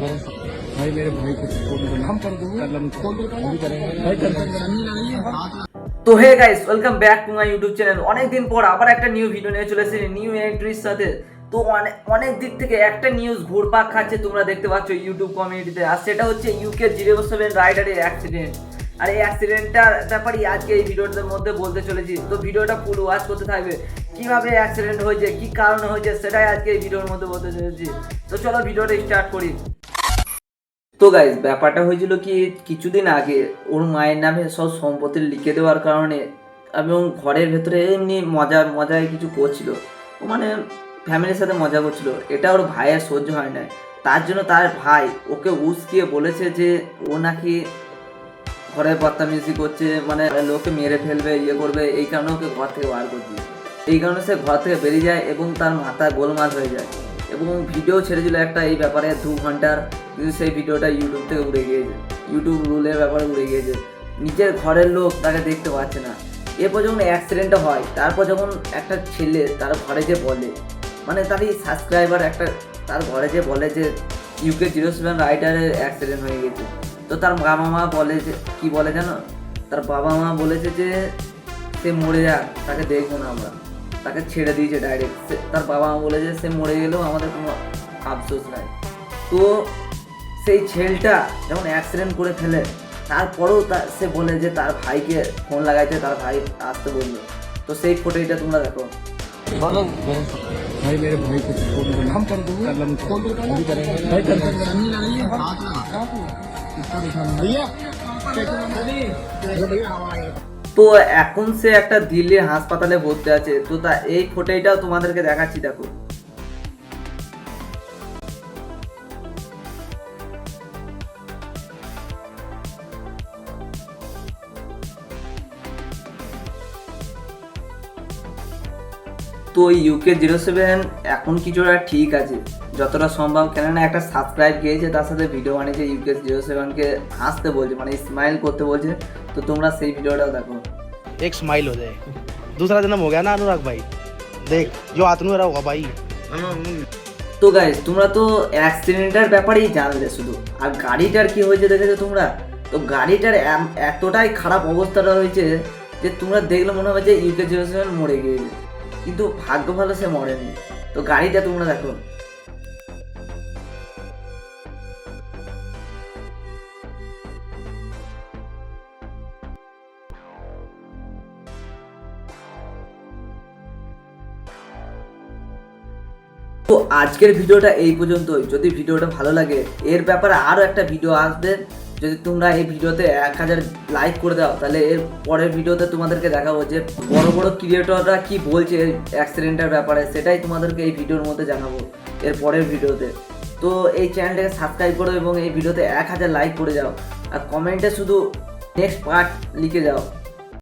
भाई मेरे भाई को फोन करना हम कर दूंगा अभी करेंगे भाई कर देंगे। তো hey guys, welcome back to my YouTube channel. অনেকদিন পর আবার একটা নিউ ভিডিও নিয়ে চলে এসেছি নিউ এন্ট্রির সাথে। তো অনেক দিক থেকে একটা নিউজ ঘুরপাক খাচ্ছে, তোমরা দেখতে পাচ্ছ ইউটিউব কমিউনিটিতে। আর সেটা হচ্ছে ইউকে 07 রাইডারের অ্যাক্সিডেন্ট। আর এই অ্যাক্সিডেন্টটার ব্যাপারে আজকে এই ভিডিওটার মধ্যে বলতে চলেছি। তো ভিডিওটা ফুল ওয়াচ করতে থাকবে, কিভাবে অ্যাক্সিডেন্ট হয়েছে, কি কারণে হয়েছে, সেটাই আজকে এই ভিডিওর মধ্যে বলতে চলেছি। তো চলো ভিডিওটা স্টার্ট করি। তো গাইজ, ব্যাপারটা হয়েছিল কি, কিছুদিন আগে ওর মায়ের নামে সব সম্পত্তি লিখে দেওয়ার কারণে এবং ঘরের ভেতরে এমনি মজায় কিছু করছিল। ও মানে ফ্যামিলির সাথে মজা করছিল, এটা ওর ভাইয়ের সহ্য হয় না। তার জন্য তার ভাই ওকে উস্কিয়ে বলেছে যে ও নাকি ঘরে বদমাইশি করছে, মানে লোকে মেরে ফেলবে, ইয়ে করবে। এই কারণে ওকে ঘর থেকে বার করে দিয়েছে। এই কারণে সে ঘর থেকে বেরিয়ে যায় এবং তার মাথা গোলমাল হয়ে যায়। এবং ভিডিও ছেড়েছিল একটা এই ব্যাপারে 2 ঘন্টার, কিন্তু সেই ভিডিওটা ইউটিউব থেকে উড়ে গিয়েছে। ইউটিউব রুলের ব্যাপারে উড়ে গিয়েছে। নিজের ঘরের লোক তাকে দেখতে পাচ্ছে না। এরপর যখন অ্যাক্সিডেন্টটা হয়, তারপর যখন একটা ছেলে তার ঘরে যে বলে, মানে তারই সাবস্ক্রাইবার একটা তার ঘরে যে বলে যে ইউকে 07 রাইডারের অ্যাক্সিডেন্ট হয়ে গেছে। তো তার বাবা মা বলে যে, কি বলে জানো, তার বাবা মা বলেছে যে সে মরে যাক, তাকে দেখবো না আমরা, তাকে ছেড়ে দিয়েছে ডাইরেক্ট। তার বাবা মা বলে যে সে মরে গেলেও আমাদের কোনো আফসোস নাই। তো সেই ছেলেটা যখন অ্যাক্সিডেন্ট করে ফেলে, তারপরেও সে বলে যে তার ভাইকে ফোন লাগাইতে, তার ভাই আসতে বললো। তো সেই ফুটেজটা তোমরা দেখো। भाई मेरे भाई को फोन करना हम कर दूंगा अभी करेंगे भाई कर देंगे। তো এখন সে একটা দিল্লির হাসপাতালে ভর্তি আছে। তো এই ফুটেজটাও তোমাদেরকে দেখাচ্ছি, দেখো। তো ইউকে 07 এখন কিছুটা ঠিক আছে যতটা সম্ভব, কেননা একটা সাবস্ক্রাইব গিয়েছে, তার সাথে ভিডিও বানিয়েছে, ইউকে 07কে হাসতে বলছে, মানে স্মাইল করতে বলছে। তো তোমরা সেই ভিডিওটাও দেখো। एक स्माइल हो जाए, दूसरा जन्म हो गया ना अनुराग भाई। देख जो आत्मा रहा होगा भाई। তো গাইস, তোমরা তো অ্যাক্সিডেন্টের ব্যাপারেই জানলে শুধু, আর গাড়িটার কি হয়েছে দেখেছো তোমরা? তো গাড়িটার এতটাই খারাপ অবস্থাটা হয়েছে যে তোমরা দেখলে মনে হবে যে ইউকে 07 মরে গিয়েছে, কিন্তু ভাগ্য ভালো সে মরেনি। তো গাড়িটা তোমরা দেখো। তো আজকের ভিডিওটা এই পর্যন্তই। যদি ভিডিওটা ভালো লাগে, এর ব্যাপারে আরও একটা ভিডিও আসবে। যদি তোমরা এই ভিডিওতে 1000 লাইক করে দাও, তাহলে এর পরের ভিডিওতে তোমাদেরকে দেখাবো যে বড় বড় ক্রিয়েটররা কি বলছে অ্যাক্সিডেন্টের ব্যাপারে, সেটাই তোমাদেরকে এই ভিডিওর মধ্যে জানাবো এর পরের ভিডিওতে। তো এই চ্যানেলটাকে সাবস্ক্রাইব করো এবং এই ভিডিওতে 1000 লাইক করে যাও, আর কমেন্টে শুধু নেক্সট পার্ট লিখে যাও।